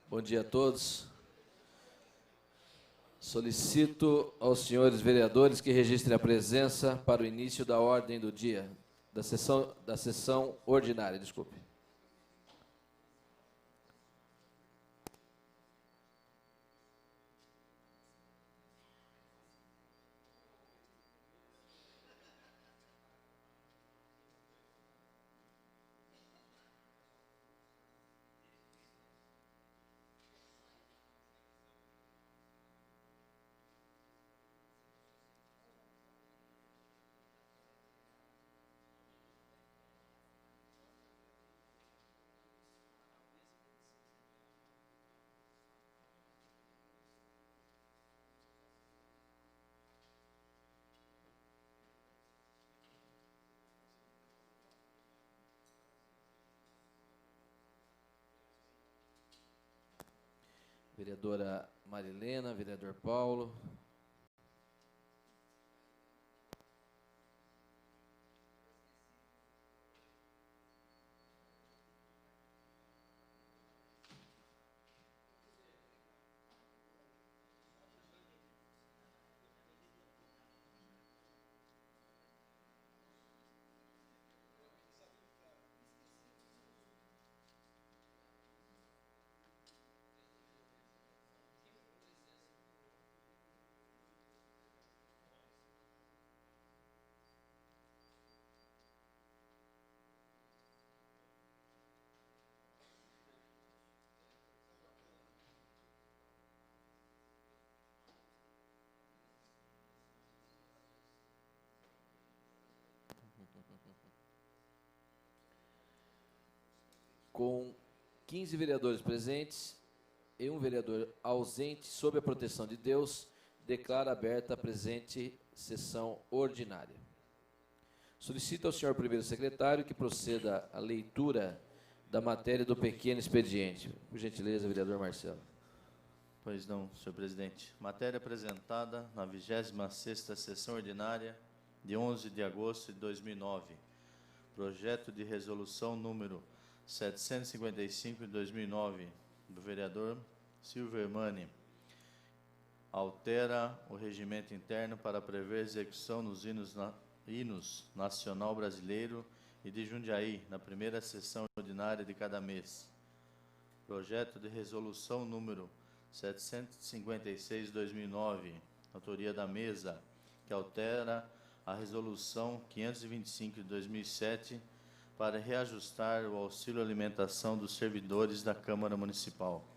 Bom dia a todos. Solicito aos senhores vereadores que registrem a presença para o início da ordem do dia, da sessão ordinária, desculpe. Vereadora Marilena, vereador Paulo. Com 15 vereadores presentes e um vereador ausente, sob a proteção de Deus, declaro aberta a presente sessão ordinária. Solicito ao senhor primeiro secretário que proceda à leitura da matéria do pequeno expediente. Por gentileza, vereador Marcelo. Pois não, senhor presidente. Matéria apresentada na 26ª sessão ordinária de 11 de agosto de 2009. Projeto de resolução número 755 de 2009, do vereador Silvio Hermani, altera o regimento interno para prever execução nos hinos nacional brasileiro e de Jundiaí, na primeira sessão ordinária de cada mês. Projeto de resolução número 756 de 2009, autoria da mesa, que altera a resolução 525 de 2007, para reajustar o auxílio alimentação dos servidores da Câmara Municipal.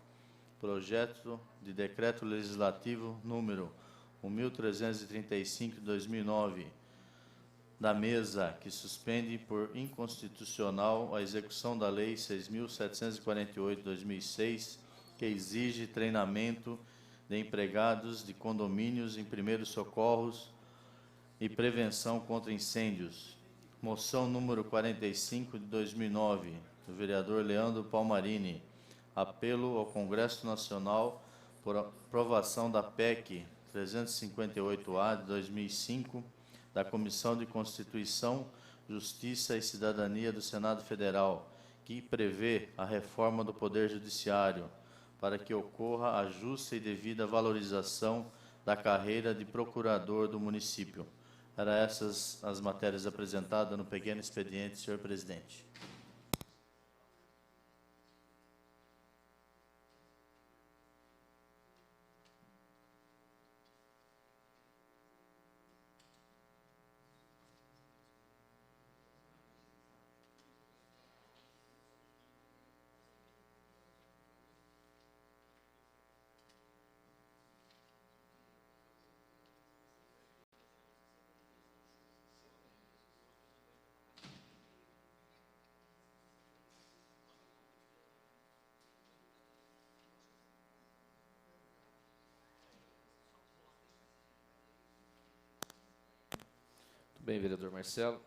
Projeto de decreto legislativo número 1335 de 2009, da mesa, que suspende por inconstitucional a execução da Lei 6.748 de 2006, que exige treinamento de empregados de condomínios em primeiros socorros e prevenção contra incêndios. Moção número 45 de 2009, do vereador Leandro Palmarini. Apelo ao Congresso Nacional por aprovação da PEC 358-A de 2005, da Comissão de Constituição, Justiça e Cidadania do Senado Federal, que prevê a reforma do Poder Judiciário, para que ocorra a justa e devida valorização da carreira de procurador do município. Eram essas as matérias apresentadas no pequeno expediente, senhor presidente. Bem, vereador Marcelo.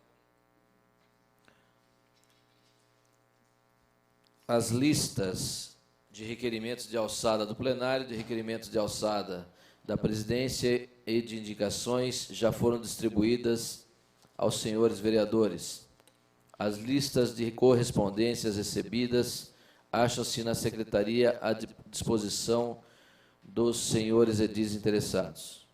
As listas de requerimentos de alçada do plenário, de requerimentos de alçada da presidência e de indicações já foram distribuídas aos senhores vereadores. As listas de correspondências recebidas acham-se na secretaria à disposição dos senhores edis interessados.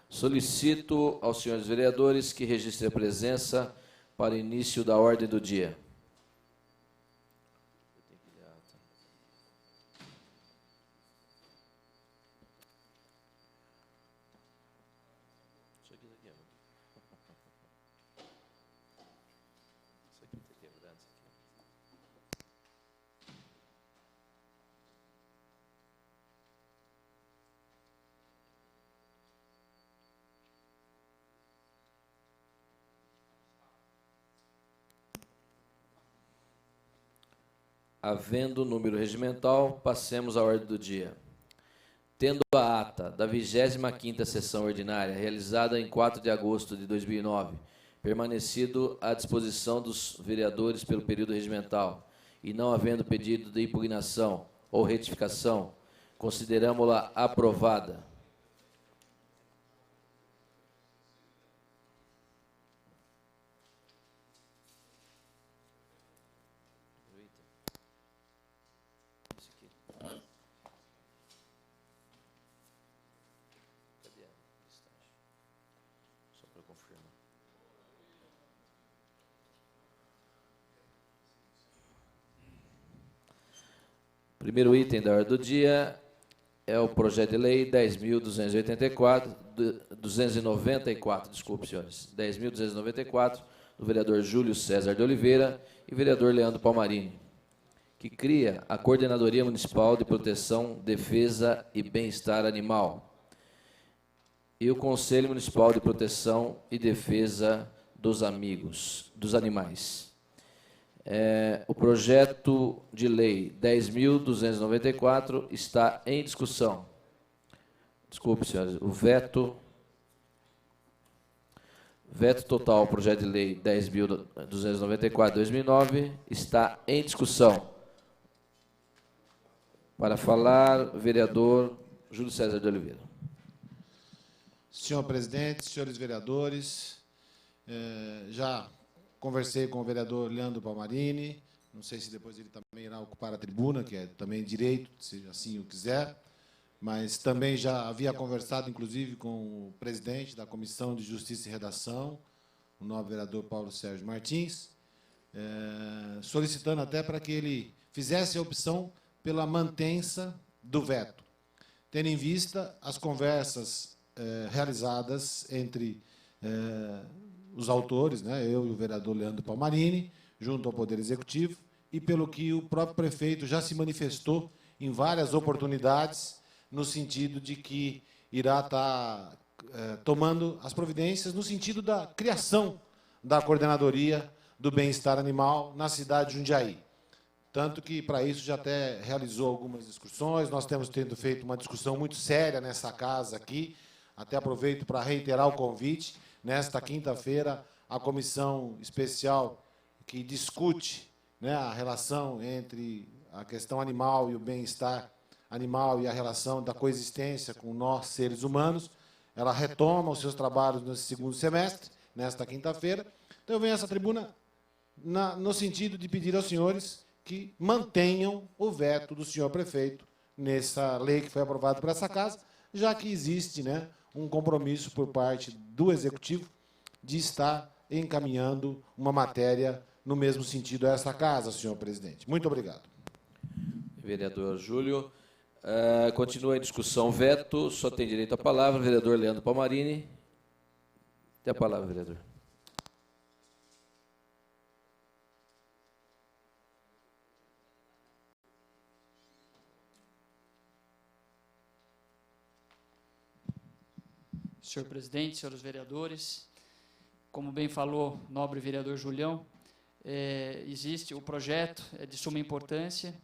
Solicito aos senhores vereadores que registrem a presença para início da ordem do dia. Havendo número regimental, passemos à ordem do dia. Tendo a ata da 25ª sessão ordinária, realizada em 4 de agosto de 2009, permanecido à disposição dos vereadores pelo período regimental, e não havendo pedido de impugnação ou retificação, consideramo-la aprovada. Primeiro item da ordem do dia é o projeto de lei 10.294, desculpe, senhores, 10.294, do vereador Júlio César de Oliveira e vereador Leandro Palmarini, que cria a Coordenadoria Municipal de Proteção, Defesa e Bem-Estar Animal e o Conselho Municipal de Proteção e Defesa dos Animais. O projeto de lei 10.294 está em discussão. Desculpe, senhores, o veto total ao projeto de lei 10.294/2009 está em discussão. Para falar, vereador Júlio César de Oliveira. Senhor presidente, senhores vereadores, já conversei com o vereador Leandro Palmarini, não sei se depois ele também irá ocupar a tribuna, que é também direito, se assim o quiser, mas também já havia conversado, inclusive, com o presidente da Comissão de Justiça e Redação, o nobre vereador Paulo Sérgio Martins, solicitando até para que ele fizesse a opção pela mantença do veto, tendo em vista as conversas realizadas entre os autores, né, eu e o vereador Leandro Palmarini, junto ao Poder Executivo, e pelo que o próprio prefeito já se manifestou em várias oportunidades, no sentido de que irá estar tomando as providências no sentido da criação da Coordenadoria do Bem-Estar Animal na cidade de Jundiaí. Tanto que, para isso, já até realizou algumas discussões, nós temos tendo feito uma discussão muito séria nessa casa aqui, até aproveito para reiterar o convite. Nesta quinta-feira, a comissão especial que discute, né, a relação entre a questão animal e o bem-estar animal e a relação da coexistência com nós, seres humanos, ela retoma os seus trabalhos nesse segundo semestre, nesta quinta-feira. Então, eu venho a essa tribuna no sentido de pedir aos senhores que mantenham o veto do senhor prefeito nessa lei que foi aprovada por essa casa, já que existe, né, um compromisso por parte do Executivo de estar encaminhando uma matéria no mesmo sentido a essa casa, senhor presidente. Muito obrigado. Vereador Júlio. Continua em discussão o veto, só tem direito à palavra o vereador Leandro Palmarini. Tem a palavra, vereador. Senhor presidente, senhores vereadores, como bem falou o nobre vereador Julião, existe o projeto, é de suma importância,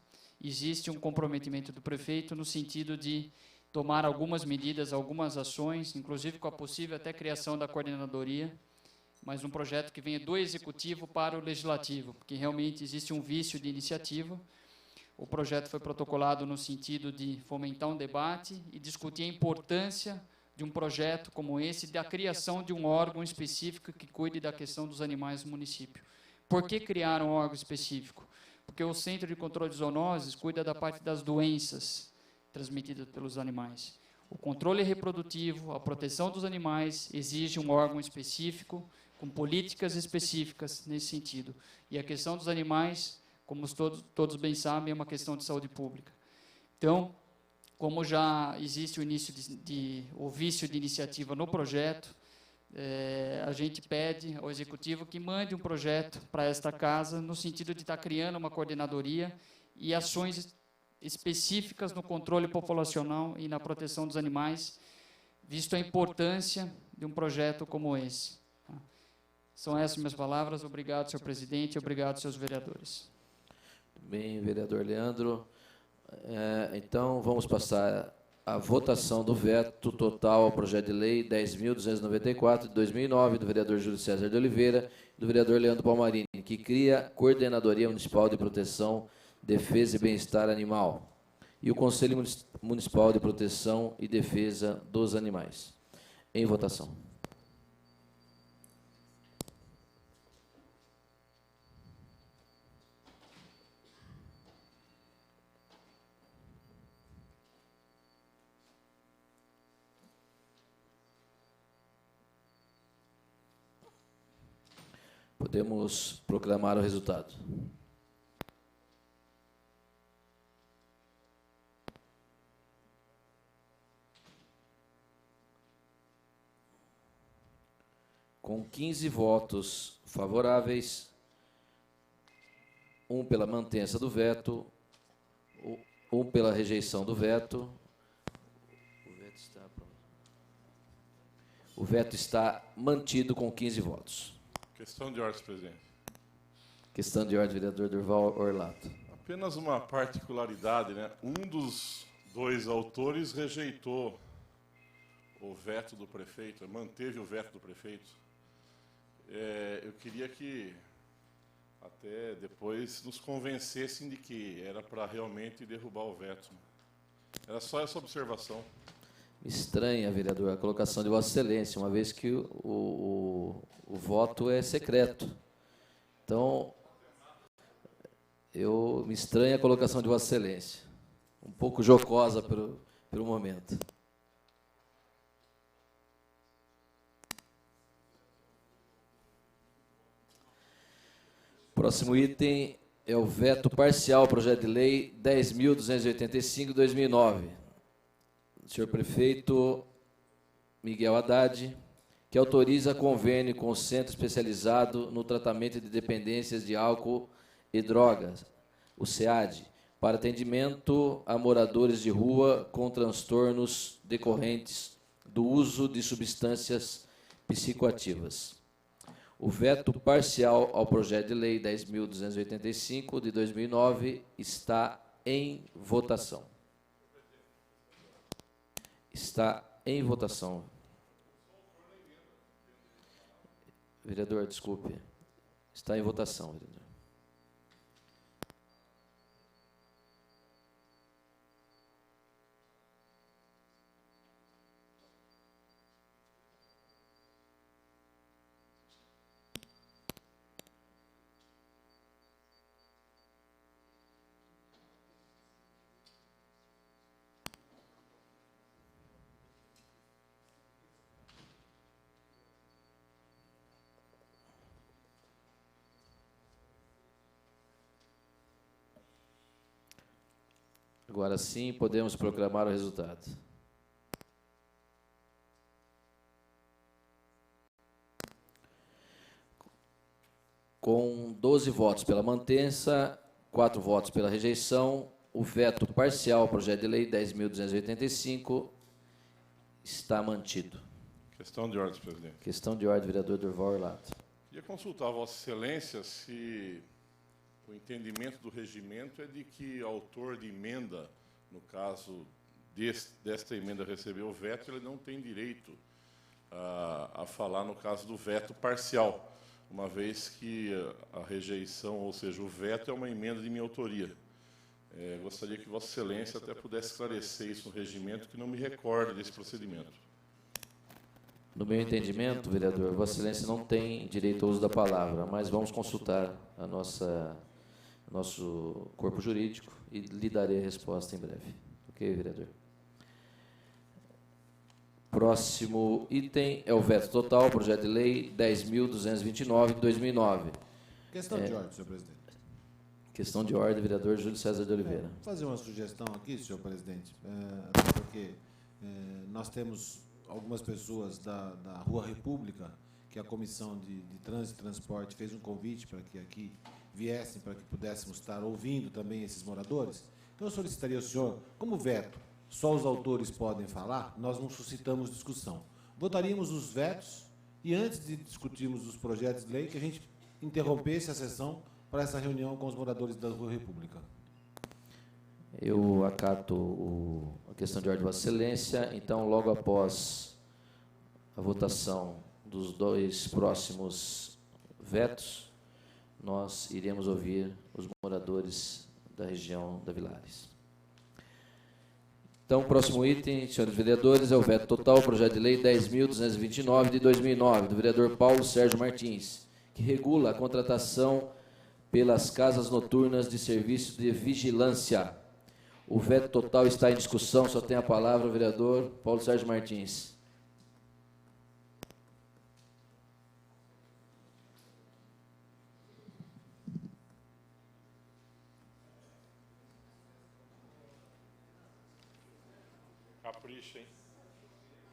existe um comprometimento do prefeito no sentido de tomar algumas medidas, algumas ações, inclusive com a possível até criação da coordenadoria, mas um projeto que venha do Executivo para o Legislativo, porque realmente existe um vício de iniciativa. O projeto foi protocolado no sentido de fomentar um debate e discutir a importância de um projeto como esse, da criação de um órgão específico que cuide da questão dos animais no município. Por que criar um órgão específico? Porque o Centro de Controle de Zoonoses cuida da parte das doenças transmitidas pelos animais. O controle reprodutivo, a proteção dos animais, exige um órgão específico, com políticas específicas nesse sentido. E a questão dos animais, como todos bem sabem, é uma questão de saúde pública. Então, como já existe o vício de iniciativa no projeto, a gente pede ao Executivo que mande um projeto para esta casa, no sentido de estar criando uma coordenadoria e ações específicas no controle populacional e na proteção dos animais, visto a importância de um projeto como esse. São essas minhas palavras. Obrigado, senhor presidente, obrigado, senhores vereadores. Bem, vereador Leandro. Então, vamos passar a votação do veto total ao projeto de lei 10.294 de 2009, do vereador Júlio César de Oliveira e do vereador Leandro Palmarini, que cria Coordenadoria Municipal de Proteção, Defesa e Bem-Estar Animal e o Conselho Municipal de Proteção e Defesa dos Animais. Em votação. Podemos proclamar o resultado. Com 15 votos favoráveis, 1 pela mantença do veto, 1 pela rejeição do veto. O veto está mantido com 15 votos. Questão de ordem, presidente. Questão de ordem, vereador Durval Orlato. Apenas uma particularidade, né? Um dos dois autores rejeitou o veto do prefeito, manteve o veto do prefeito. Eu queria que até depois nos convencessem de que era para realmente derrubar o veto. Era só essa observação. Estranha, vereador, a colocação de Vossa Excelência, uma vez que o voto é secreto. Então, me estranha a colocação de Vossa Excelência. Um pouco jocosa pelo momento. Próximo item é o veto parcial ao projeto de lei 10.285 de 2009. Senhor prefeito Miguel Haddad, que autoriza convênio com o Centro Especializado no Tratamento de Dependências de Álcool e Drogas, o SEAD, para atendimento a moradores de rua com transtornos decorrentes do uso de substâncias psicoativas. O veto parcial ao projeto de lei 10.285 de 2009 está em votação. Está em votação. Vereador, desculpe. Está em votação, vereador. Agora sim, podemos proclamar o resultado. Com 12 votos pela mantença, 4 votos pela rejeição, o veto parcial ao projeto de lei 10.285 está mantido. Questão de ordem, presidente. Questão de ordem, vereador Durval Orlato. Queria consultar a Vossa Excelência se o entendimento do regimento é de que o autor de emenda, no caso desta emenda recebeu o veto, ele não tem direito a falar no caso do veto parcial, uma vez que a rejeição, ou seja, o veto é uma emenda de minha autoria. Gostaria que Vossa Excelência até pudesse esclarecer isso no regimento, que não me recordo desse procedimento. No meu entendimento, vereador, Vossa Excelência não tem direito ao uso da palavra, mas vamos consultar nosso corpo jurídico e lhe darei a resposta em breve. Ok, vereador? Próximo item é o veto total, projeto de lei 10.229, de 2009. Questão de ordem, senhor presidente. Questão de ordem, vereador Júlio César de Oliveira. Vou fazer uma sugestão aqui, senhor presidente, até porque nós temos algumas pessoas da Rua República, que a Comissão de Trânsito e Transporte fez um convite para que aqui viessem, para que pudéssemos estar ouvindo também esses moradores. Então, eu solicitaria ao senhor, como veto, só os autores podem falar, nós não suscitamos discussão. Votaríamos os vetos e, antes de discutirmos os projetos de lei, que a gente interrompesse a sessão para essa reunião com os moradores da Rua República. Eu acato a questão de ordem de Vossa Excelência. Então, logo após a votação dos dois próximos vetos, nós iremos ouvir os moradores da região da Vilares. Então, o próximo item, senhores vereadores, é o veto total, projeto de lei 10.229, de 2009, do vereador Paulo Sérgio Martins, que regula a contratação pelas casas noturnas de serviço de vigilância. O veto total está em discussão, só tem a palavra o vereador Paulo Sérgio Martins. Capricha, hein?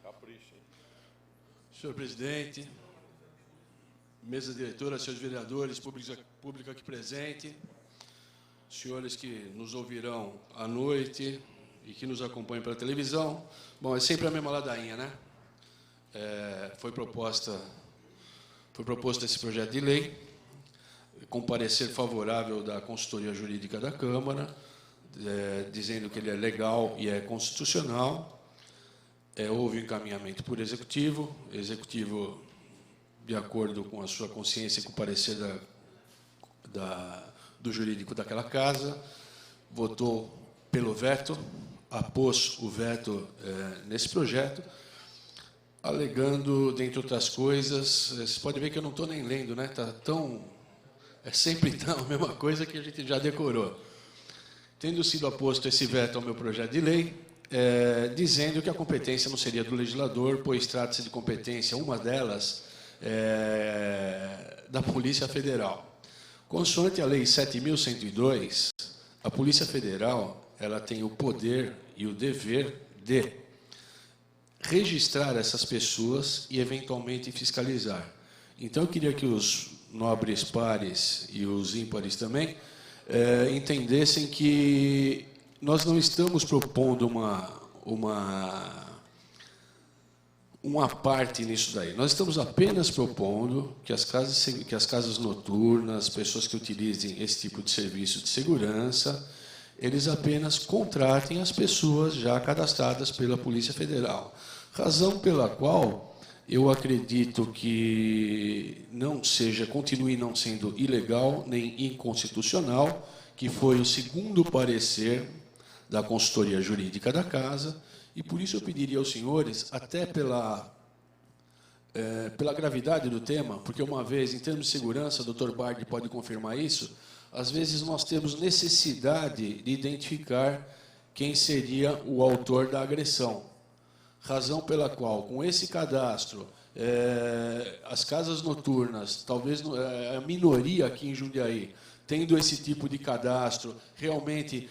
Capricha, hein? Senhor presidente, mesa diretora, senhores vereadores, público aqui presente, senhores que nos ouvirão à noite e que nos acompanham pela televisão. Bom, é sempre a mesma ladainha, né? Foi proposto esse projeto de lei, com parecer favorável da consultoria jurídica da Câmara, dizendo que ele é legal e é constitucional. Houve encaminhamento por executivo, de acordo com a sua consciência e com o parecer do jurídico daquela casa, votou pelo veto, apôs o veto nesse projeto, alegando, dentre outras coisas, você pode ver que eu não estou nem lendo, né? É sempre tão a mesma coisa que a gente já decorou. Tendo sido aposto esse veto ao meu projeto de lei, dizendo que a competência não seria do legislador, pois trata-se de competência, uma delas, da Polícia Federal. Consoante a Lei 7.102, a Polícia Federal ela tem o poder e o dever de registrar essas pessoas e, eventualmente, fiscalizar. Então, eu queria que os nobres pares e os ímpares também entendessem que nós não estamos propondo uma parte nisso daí. Nós estamos apenas propondo que as casas noturnas, pessoas que utilizem esse tipo de serviço de segurança, eles apenas contratem as pessoas já cadastradas pela Polícia Federal. Razão pela qual eu acredito que continue não sendo ilegal nem inconstitucional, que foi o segundo parecer da consultoria jurídica da casa, e por isso eu pediria aos senhores, até pela gravidade do tema, porque uma vez, em termos de segurança, o doutor Bardi pode confirmar isso, às vezes nós temos necessidade de identificar quem seria o autor da agressão. Razão pela qual, com esse cadastro, as casas noturnas, talvez a minoria aqui em Jundiaí, tendo esse tipo de cadastro, realmente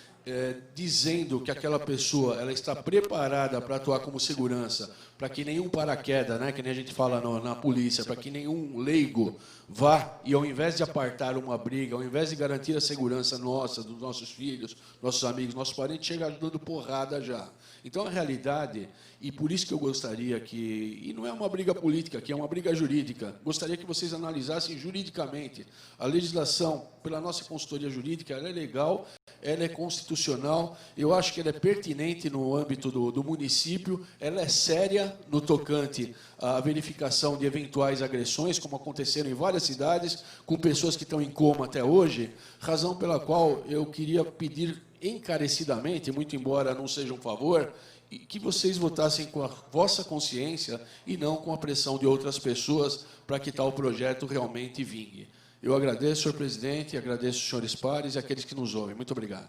dizendo que aquela pessoa ela está preparada para atuar como segurança, para que nenhum paraquedas, né, que nem a gente fala na polícia, para que nenhum leigo vá e, ao invés de apartar uma briga, ao invés de garantir a segurança nossa, dos nossos filhos, nossos amigos, nossos parentes, chega dando porrada já. Então, a realidade, e por isso que eu gostaria que, e não é uma briga política, que é uma briga jurídica, gostaria que vocês analisassem juridicamente a legislação pela nossa consultoria jurídica, ela é legal, ela é constitucional, eu acho que ela é pertinente no âmbito do município, ela é séria no tocante à verificação de eventuais agressões, como aconteceram em várias cidades, com pessoas que estão em coma até hoje, razão pela qual eu queria pedir encarecidamente, muito embora não seja um favor, e que vocês votassem com a vossa consciência e não com a pressão de outras pessoas para que tal projeto realmente vingue. Eu agradeço, senhor presidente, agradeço os senhores pares e aqueles que nos ouvem. Muito obrigado.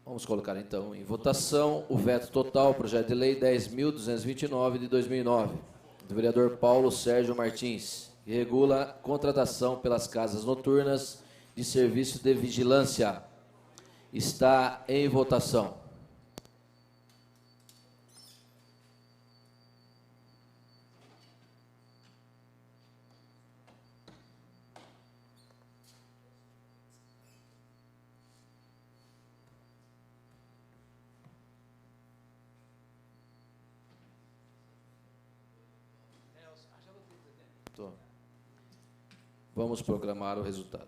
Vamos colocar, então, em votação o veto total ao projeto de lei 10.229 de 2009, do vereador Paulo Sérgio Martins, que regula a contratação pelas casas noturnas de serviço de vigilância. Está em votação. Vamos proclamar o resultado.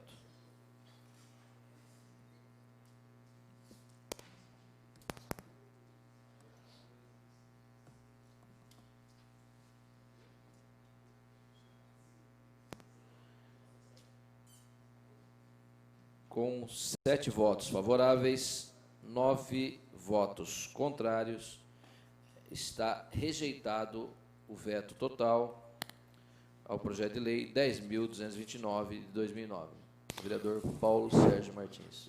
Com 7 votos favoráveis, 9 votos contrários, está rejeitado o veto total ao projeto de lei 10.229 de 2009. Vereador Paulo Sérgio Martins.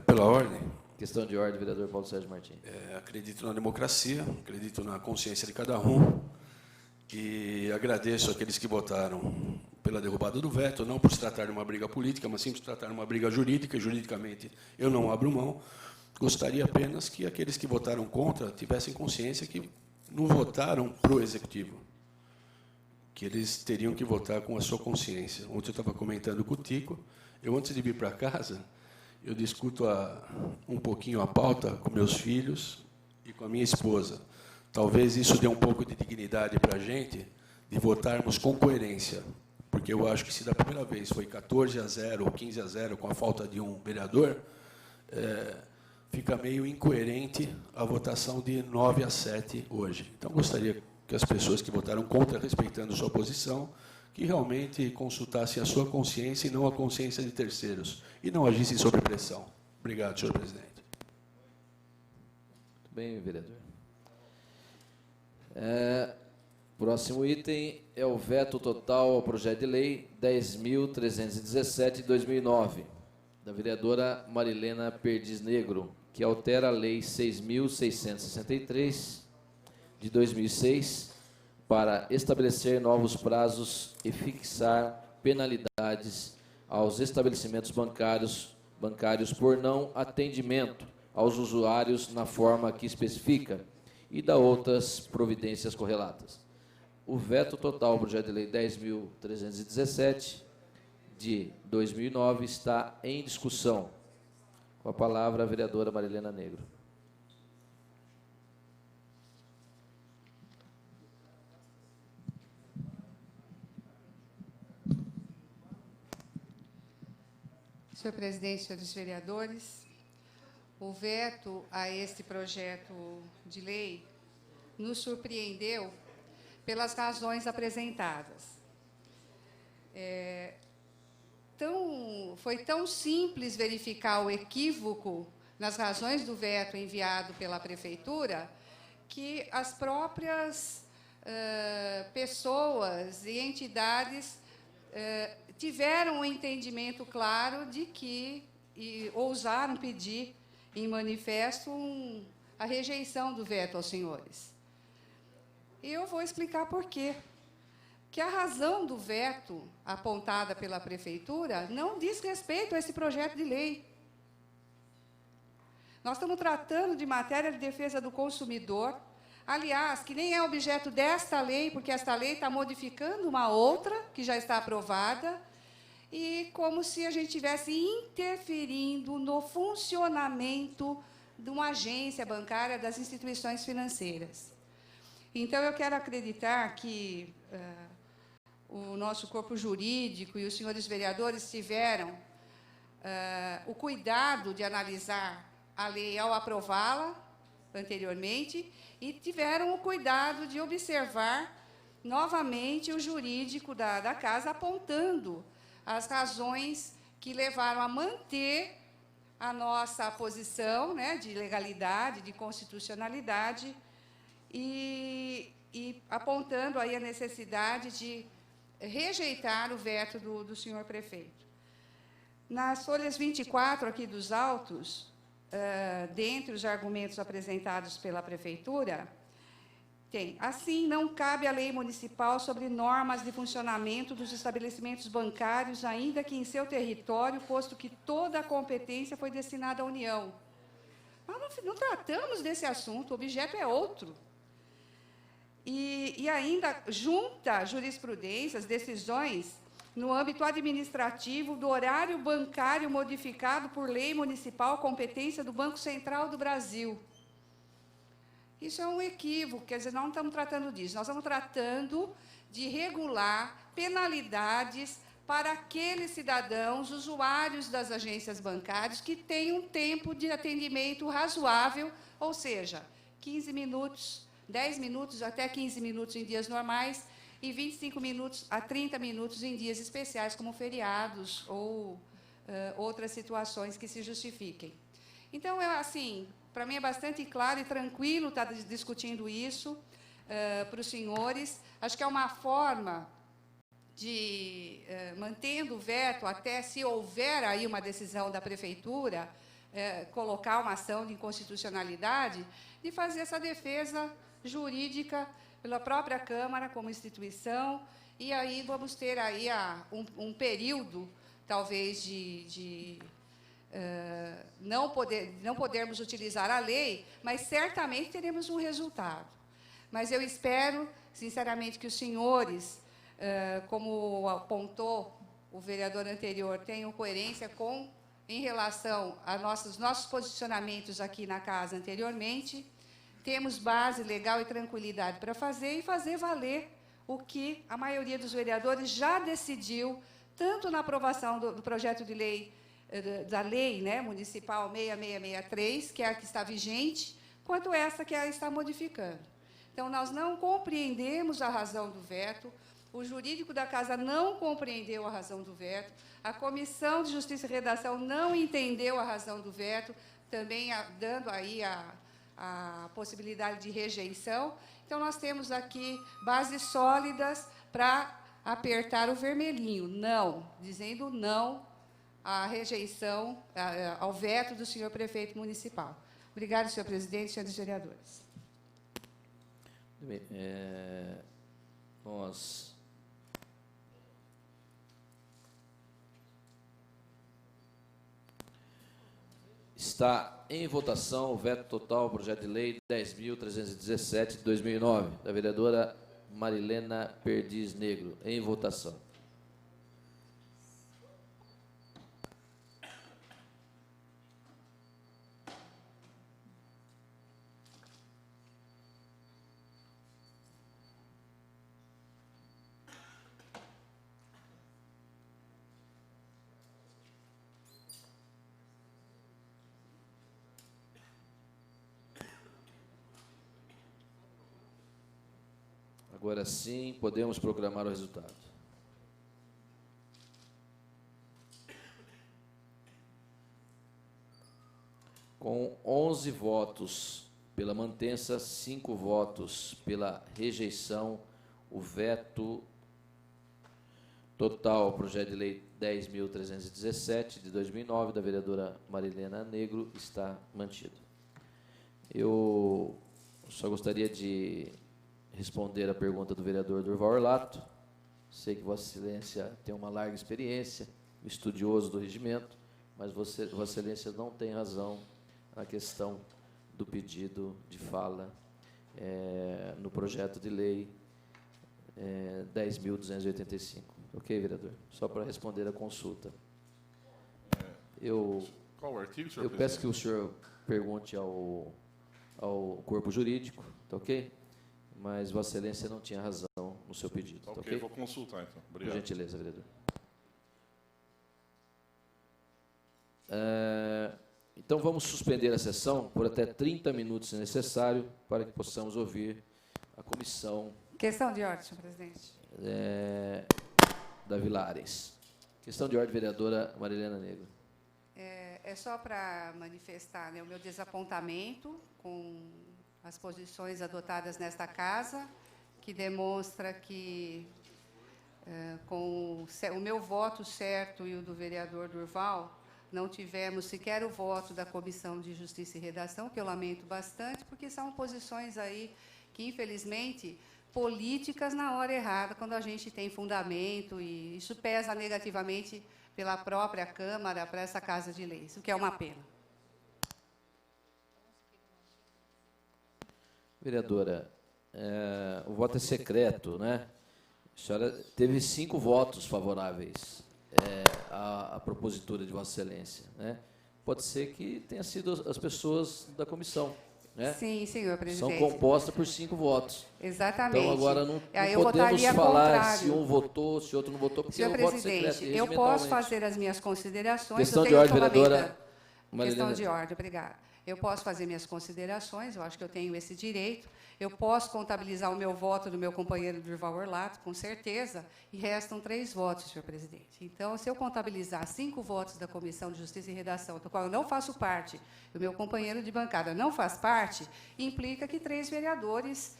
Pela ordem. Questão de ordem, vereador Paulo Sérgio Martins. Acredito na democracia, acredito na consciência de cada um e agradeço àqueles que votaram pela derrubada do veto, não por se tratar de uma briga política, mas sim por se tratar de uma briga jurídica, e juridicamente eu não abro mão. Gostaria apenas que aqueles que votaram contra tivessem consciência que não votaram para o Executivo, que eles teriam que votar com a sua consciência. Ontem eu estava comentando com o Tico, eu antes de vir para casa, eu discuto um pouquinho a pauta com meus filhos e com a minha esposa. Talvez isso dê um pouco de dignidade para a gente, de votarmos com coerência, porque eu acho que se da primeira vez foi 14-0 ou 15-0 com a falta de um vereador, fica meio incoerente a votação de 9-7 hoje. Então, gostaria que as pessoas que votaram contra, respeitando sua posição, que realmente consultassem a sua consciência e não a consciência de terceiros, e não agissem sob pressão. Obrigado, senhor presidente. Muito bem, vereador. Próximo item é o veto total ao projeto de lei 10.317 de 2009, da vereadora Marilena Perdiz Negro, que altera a lei 6.663 de 2006 para estabelecer novos prazos e fixar penalidades aos estabelecimentos bancários por não atendimento aos usuários na forma que especifica e da outras providências correlatas. O veto total ao projeto de lei 10.317 de 2009 está em discussão. Com a palavra a vereadora Marilena Negro. Senhor presidente, senhores vereadores, o veto a este projeto de lei nos surpreendeu pelas razões apresentadas. Foi tão simples verificar o equívoco nas razões do veto enviado pela Prefeitura que as próprias pessoas e entidades tiveram um entendimento claro de que ousaram pedir em manifesto a rejeição do veto aos senhores. E eu vou explicar por quê. Que a razão do veto apontada pela Prefeitura não diz respeito a esse projeto de lei. Nós estamos tratando de matéria de defesa do consumidor, aliás, que nem é objeto desta lei, porque esta lei está modificando uma outra, que já está aprovada, e como se a gente estivesse interferindo no funcionamento de uma agência bancária, das instituições financeiras. Então, eu quero acreditar que o nosso corpo jurídico e os senhores vereadores tiveram o cuidado de analisar a lei ao aprová-la anteriormente e tiveram o cuidado de observar novamente o jurídico da casa, apontando as razões que levaram a manter a nossa posição, né, de legalidade, de constitucionalidade, e apontando aí a necessidade de rejeitar o veto do senhor prefeito. Nas folhas 24 aqui dos autos, dentre os argumentos apresentados pela prefeitura, tem: assim, não cabe à lei municipal sobre normas de funcionamento dos estabelecimentos bancários, ainda que em seu território, posto que toda a competência foi destinada à União. Nós não tratamos desse assunto, o objeto é outro. E ainda junta jurisprudências, decisões, no âmbito administrativo, do horário bancário modificado por lei municipal, competência do Banco Central do Brasil. Isso é um equívoco, quer dizer, nós não estamos tratando disso, nós estamos tratando de regular penalidades para aqueles cidadãos, usuários das agências bancárias, que têm um tempo de atendimento razoável, ou seja, 15 minutos, 10 minutos até 15 minutos em dias normais e 25 minutos a 30 minutos em dias especiais, como feriados ou outras situações que se justifiquem. Então, assim, para mim é bastante claro e tranquilo estar discutindo isso para os senhores. Acho que é uma forma de, mantendo o veto até se houver aí uma decisão da prefeitura, colocar uma ação de inconstitucionalidade, de fazer essa defesa jurídica pela própria Câmara como instituição, e aí vamos ter aí um período, talvez, de não podermos utilizar a lei, mas certamente teremos um resultado. Mas eu espero, sinceramente, que os senhores, como apontou o vereador anterior, tenham coerência em relação aos nossos posicionamentos aqui na casa anteriormente. Temos base legal e tranquilidade para fazer valer o que a maioria dos vereadores já decidiu, tanto na aprovação do projeto de lei, da lei, né, municipal 6663, que é a que está vigente, quanto essa que a está modificando. Então, nós não compreendemos a razão do veto, o jurídico da casa não compreendeu a razão do veto, a Comissão de Justiça e Redação não entendeu a razão do veto, também dando aí a possibilidade de rejeição. Então, nós temos aqui bases sólidas para apertar o vermelhinho, não, dizendo não à rejeição, ao veto do senhor prefeito municipal. Obrigada, senhor presidente, senhores vereadores. Bem, nós está em votação o veto total ao projeto de lei 10.317 de 2009, da vereadora Marilena Perdiz Negro. Em votação. Agora sim, podemos proclamar o resultado. Com 11 votos pela mantença, 5 votos pela rejeição, o veto total ao projeto de lei 10.317 de 2009, da vereadora Marilena Negro, está mantido. Eu só gostaria de responder a pergunta do vereador Durval Orlato. Sei que Vossa Excelência tem uma larga experiência, estudioso do regimento, mas Vossa Excelência não tem razão na questão do pedido de fala no projeto de lei 10.285. Ok, vereador? Só para responder a consulta. Qual o artigo, senhor Eu presidente? peço que o senhor pergunte ao corpo jurídico, tá ok? Mas Vossa Excelência não tinha razão no seu pedido. Tá ok? Vou consultar, então. Por Obrigado. gentileza, vereador. Então, vamos suspender a sessão por até 30 minutos, se necessário, para que possamos ouvir a comissão Questão de ordem, senhor presidente. da Vilares. Questão de ordem, vereadora Marilena Negro. É só para manifestar, né, o meu desapontamento com as posições adotadas nesta casa, que demonstra que, com o meu voto certo e o do vereador Durval, não tivemos sequer o voto da Comissão de Justiça e Redação, que eu lamento bastante, porque são posições aí que, infelizmente, políticas na hora errada, quando a gente tem fundamento, e isso pesa negativamente pela própria Câmara para essa Casa de Leis, o que é uma pena. Vereadora, o voto é secreto, né? A senhora teve 5 votos favoráveis à propositura de Vossa Excelência, né? Pode ser que tenha sido as pessoas da comissão, né? Sim, senhor presidente. São compostas por 5 votos. Exatamente. Então, agora não eu podemos votaria falar contrário. se um votou, se outro não votou, porque Senhor é um voto presidente, secreto. eu posso fazer as minhas considerações. Questão eu de tenho ordem, totalmente vereadora Questão Marilena. de ordem, obrigada. Eu posso fazer minhas considerações, eu acho que eu tenho esse direito. Eu posso contabilizar o meu voto do meu companheiro Durval Orlato, com certeza, e restam 3 votos, senhor presidente. Então, se eu contabilizar 5 votos da Comissão de Justiça e Redação, do qual eu não faço parte, e o meu companheiro de bancada não faz parte, implica que 3 vereadores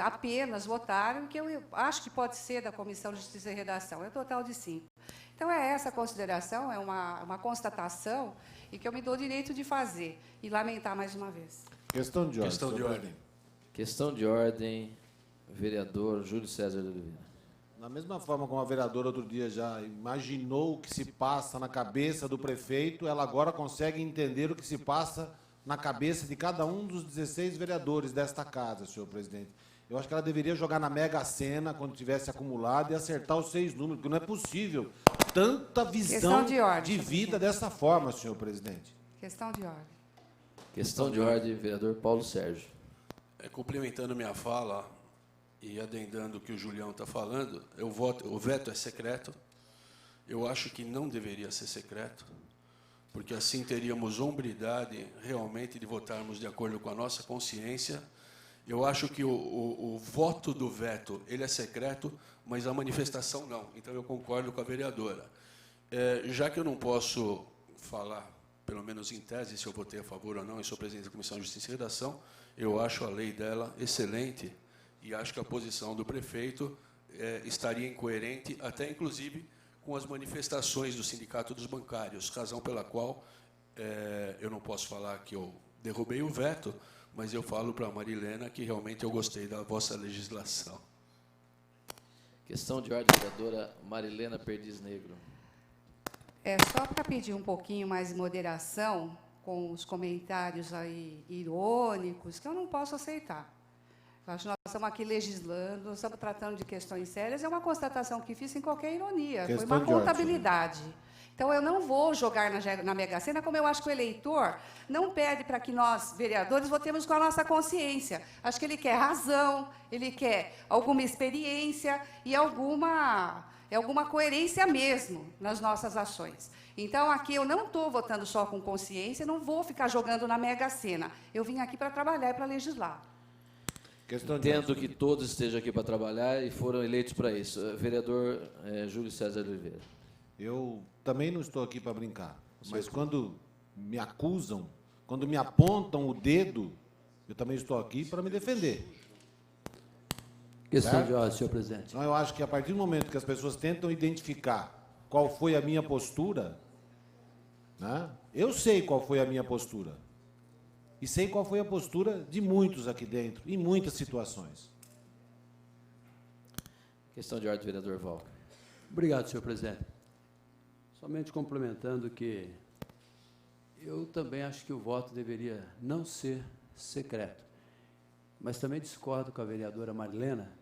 apenas votaram, que eu acho que pode ser da Comissão de Justiça e Redação. É um total de 5. Então, é essa consideração, é uma constatação, e que eu me dou o direito de fazer, e lamentar mais uma vez. Questão de ordem. Questão de senhor ordem. presidente. Questão de ordem, vereador Júlio César de Oliveira. Da mesma forma como a vereadora outro dia já imaginou o que se passa na cabeça do prefeito, ela agora consegue entender o que se passa na cabeça de cada um dos 16 vereadores desta casa, senhor presidente. Eu acho que ela deveria jogar na Mega Sena, quando tivesse acumulado, e acertar os 6 números, porque não é possível tanta visão de ordem, de vida dessa forma, senhor presidente. Questão de ordem. Questão de ordem, vereador Paulo Sérgio. Complementando minha fala e adendando o que o Julião está falando, o veto é secreto. Eu acho que não deveria ser secreto, porque assim teríamos hombridade realmente de votarmos de acordo com a nossa consciência. Eu acho que o voto do veto ele é secreto, mas a manifestação não. Então, eu concordo com a vereadora. Já que eu não posso falar, pelo menos em tese, se eu votei a favor ou não, eu sou presidente da Comissão de Justiça e Redação, eu acho a lei dela excelente e acho que a posição do prefeito estaria incoerente, até inclusive com as manifestações do Sindicato dos Bancários, razão pela qual eu não posso falar que eu derrubei o veto, mas eu falo para a Marilena que realmente eu gostei da vossa legislação. Questão de ordem, vereadora Marilena Perdiz Negro. Só para pedir um pouquinho mais de moderação com os comentários aí irônicos, que eu não posso aceitar. Eu acho que nós estamos aqui legislando, nós estamos tratando de questões sérias, é uma constatação que fiz sem qualquer ironia, foi uma contabilidade. Então, eu não vou jogar na Mega Sena, como eu acho que o eleitor não pede para que nós, vereadores, votemos com a nossa consciência. Acho que ele quer razão, ele quer alguma experiência e alguma coerência mesmo nas nossas ações. Então, aqui eu não estou votando só com consciência, não vou ficar jogando na Mega Sena. Eu vim aqui para trabalhar e para legislar. Entendo que todos estejam aqui para trabalhar e foram eleitos para isso. Vereador Júlio César de Oliveira. Eu também não estou aqui para brincar, mas quando me acusam, quando me apontam o dedo, eu também estou aqui para me defender. Questão de ordem, senhor presidente. Então, eu acho que a partir do momento que as pessoas tentam identificar qual foi a minha postura, né, eu sei qual foi a minha postura. E sei qual foi a postura de muitos aqui dentro, em muitas situações. Questão de ordem, vereador Val. Obrigado, senhor presidente. Somente complementando que eu também acho que o voto deveria não ser secreto. Mas também discordo com a vereadora Marilena,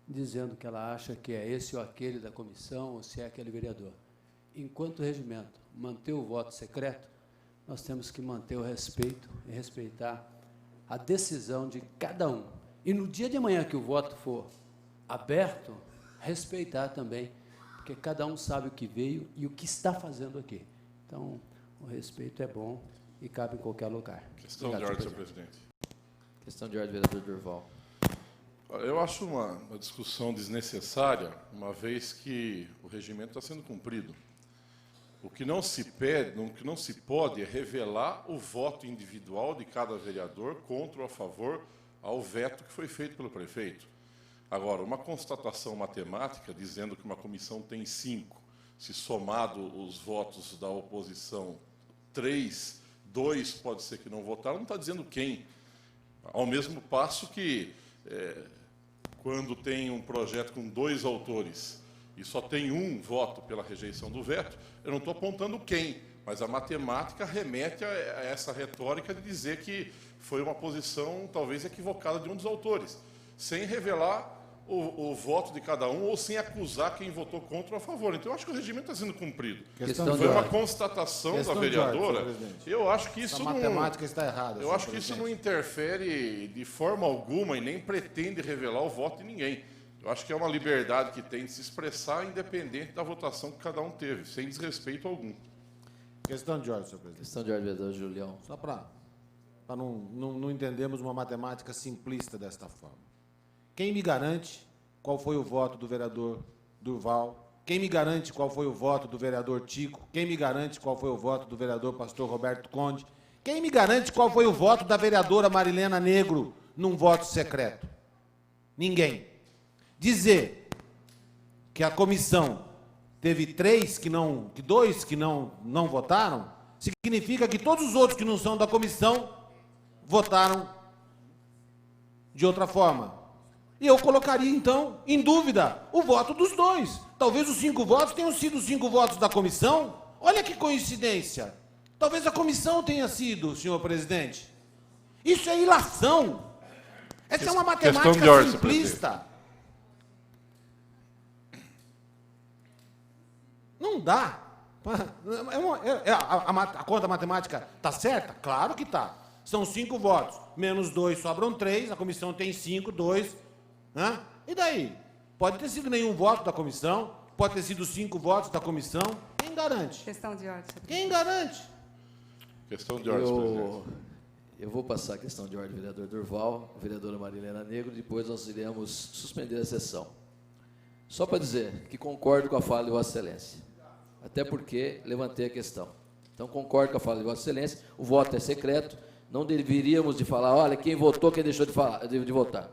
dizendo que ela acha que é esse ou aquele da comissão, ou se é aquele vereador. Enquanto o regimento manter o voto secreto, nós temos que manter o respeito e respeitar a decisão de cada um. E no dia de amanhã que o voto for aberto, respeitar também, porque cada um sabe o que veio e o que está fazendo aqui. Então, o respeito é bom e cabe em qualquer lugar. Questão de ordem, senhor presidente. Questão de ordem, vereador Durval. Eu acho uma discussão desnecessária, uma vez que o regimento está sendo cumprido. O que não se pede, o que não se pode é revelar o voto individual de cada vereador contra ou a favor ao veto que foi feito pelo prefeito. Agora, uma constatação matemática dizendo que uma comissão tem 5, se somado os votos da oposição 3, 2 pode ser que não votaram, não está dizendo quem. Ao mesmo passo que, quando tem um projeto com 2 autores e só tem um voto pela rejeição do veto, eu não estou apontando quem, mas a matemática remete a essa retórica de dizer que foi uma posição talvez equivocada de um dos autores, sem revelar o voto de cada um ou sem acusar quem votou contra ou a favor. Então, eu acho que o regimento está sendo cumprido. Foi uma constatação da vereadora. Eu acho que isso a matemática está errada. Eu acho que isso não interfere de forma alguma e nem pretende revelar o voto de ninguém. Eu acho que é uma liberdade que tem de se expressar independente da votação que cada um teve, sem desrespeito algum. Questão de ordem, senhor presidente. Questão de ordem, vereador Julião. Só para não entendermos uma matemática simplista desta forma. Quem me garante qual foi o voto do vereador Durval? Quem me garante qual foi o voto do vereador Tico? Quem me garante qual foi o voto do vereador pastor Roberto Conde? Quem me garante qual foi o voto da vereadora Marilena Negro num voto secreto? Ninguém. Dizer que a comissão teve 2 que não votaram, significa que todos os outros que não são da comissão votaram de outra forma. E eu colocaria, então, em dúvida o voto dos 2. Talvez os 5 votos tenham sido os 5 votos da comissão. Olha que coincidência. Talvez a comissão tenha sido, senhor presidente. Isso é ilação. Essa é uma matemática simplista. Não dá. A conta matemática está certa? Claro que está. São 5 votos. Menos 2, sobram 3. A comissão tem 5, 2... E daí? Pode ter sido nenhum voto da comissão, pode ter sido 5 votos da comissão. Quem garante? Questão de ordem. Quem garante? Questão de ordem, presidente. Eu vou passar a questão de ordem, vereador Durval, vereadora Marilena Negro, depois nós iremos suspender a sessão. Só para dizer que concordo com a fala de Vossa Excelência, até porque levantei a questão. Então, concordo com a fala de Vossa Excelência, o voto é secreto, não deveríamos de falar, olha, quem votou, quem deixou de votar.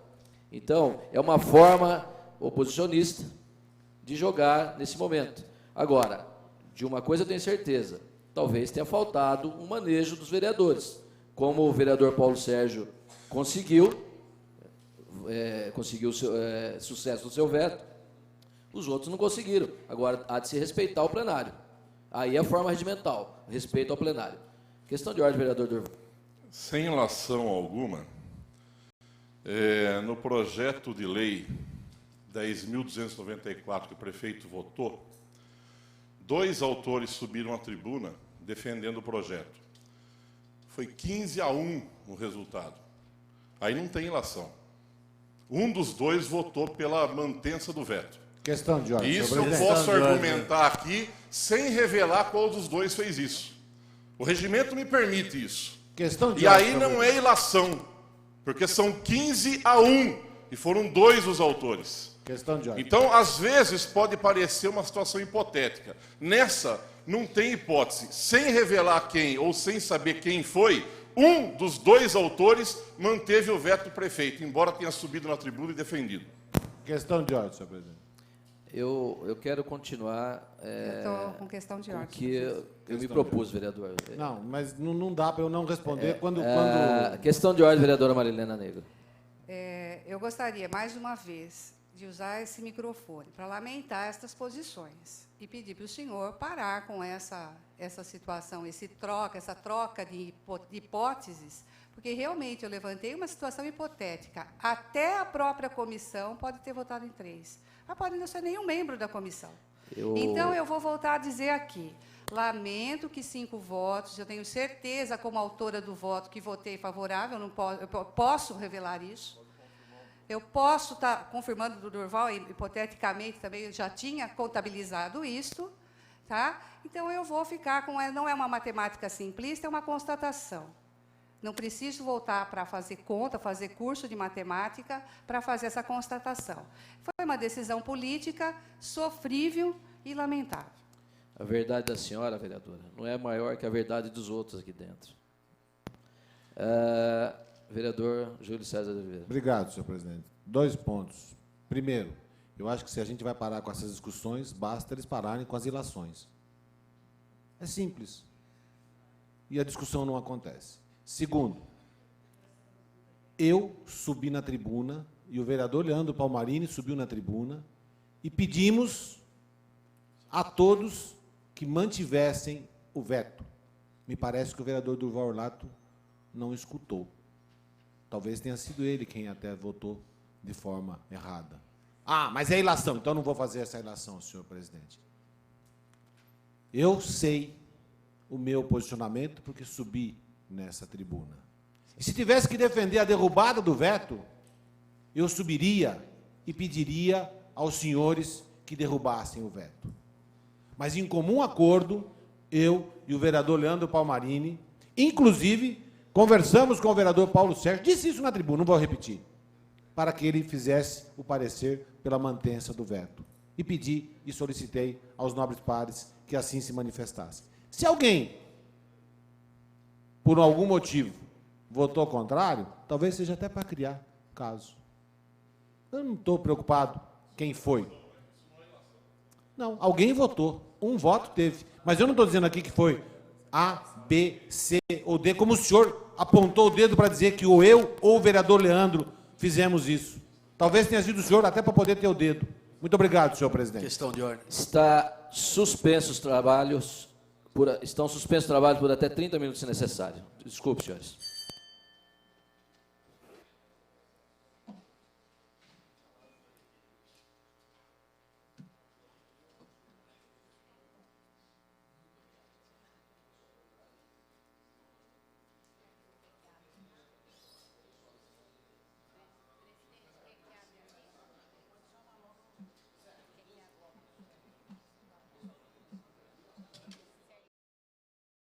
Então, é uma forma oposicionista de jogar nesse momento. Agora, de uma coisa eu tenho certeza, talvez tenha faltado um manejo dos vereadores. Como o vereador Paulo Sérgio conseguiu sucesso no seu veto, os outros não conseguiram. Agora, há de se respeitar o plenário. Aí é a forma regimental, respeito ao plenário. Questão de ordem, vereador Durval. Sem ilação alguma, no projeto de lei 10.294 que o prefeito votou, 2 autores subiram à tribuna defendendo o projeto. Foi 15-1 o resultado. Aí não tem ilação. Um dos 2 votou pela mantença do veto. Questão de ordem. Isso eu posso argumentar aqui sem revelar qual dos 2 fez isso. O regimento me permite isso. Questão de e aí não é ilação. Porque são 15-1 e foram 2 os autores. Questão de ordem. Então, às vezes, pode parecer uma situação hipotética. Nessa, não tem hipótese. Sem revelar quem ou sem saber quem foi, um dos 2 autores manteve o veto do prefeito, embora tenha subido na tribuna e defendido. Questão de ordem, senhor presidente. Eu quero continuar eu estou com questão de ordem. com o que eu me propus, vereador. Não, mas não dá para eu não responder quando... Questão de ordem, vereadora Marilena Negro. Eu gostaria, mais uma vez, de usar esse microfone para lamentar estas posições e pedir para o senhor parar com essa situação, essa troca de hipóteses, porque realmente eu levantei uma situação hipotética. Até a própria comissão pode ter votado em 3. Mas pode não ser nenhum membro da comissão. Então, eu vou voltar a dizer aqui. Lamento que 5 votos, eu tenho certeza, como autora do voto, que votei favorável, eu posso revelar isso. Eu posso estar confirmando do Durval, hipoteticamente também eu já tinha contabilizado isso. Tá? Então, eu vou ficar com... Não é uma matemática simplista, é uma constatação. Não preciso voltar para fazer conta, fazer curso de matemática para fazer essa constatação. Foi uma decisão política sofrível e lamentável. A verdade da senhora, vereadora, não é maior que a verdade dos outros aqui dentro. Vereador Júlio César de Oliveira. Obrigado, senhor presidente. 2 pontos. Primeiro, eu acho que se a gente vai parar com essas discussões, basta eles pararem com as ilações. É simples. E a discussão não acontece. Segundo, eu subi na tribuna, e o vereador Leandro Palmarini subiu na tribuna, e pedimos a todos que mantivessem o veto. Me parece que o vereador Durval Orlato não escutou. Talvez tenha sido ele quem até votou de forma errada. Ah, mas é ilação, então eu não vou fazer essa ilação, senhor presidente. Eu sei o meu posicionamento porque subi nessa tribuna. E se tivesse que defender a derrubada do veto, eu subiria e pediria aos senhores que derrubassem o veto. Mas, em comum acordo, eu e o vereador Leandro Palmarini, inclusive, conversamos com o vereador Paulo Sérgio, disse isso na tribuna, não vou repetir, para que ele fizesse o parecer pela mantença do veto. E pedi e solicitei aos nobres pares que assim se manifestassem. Se alguém, por algum motivo, votou contrário, talvez seja até para criar caso. Eu não estou preocupado quem foi. Não, alguém votou. Um voto teve. Mas eu não estou dizendo aqui que foi A, B, C ou D, como o senhor apontou o dedo para dizer que ou eu ou o vereador Leandro fizemos isso. Talvez tenha sido o senhor até para poder ter o dedo. Muito obrigado, senhor presidente. Questão de ordem. Estão suspensos os trabalhos por até 30 minutos se necessário. Desculpe, senhores.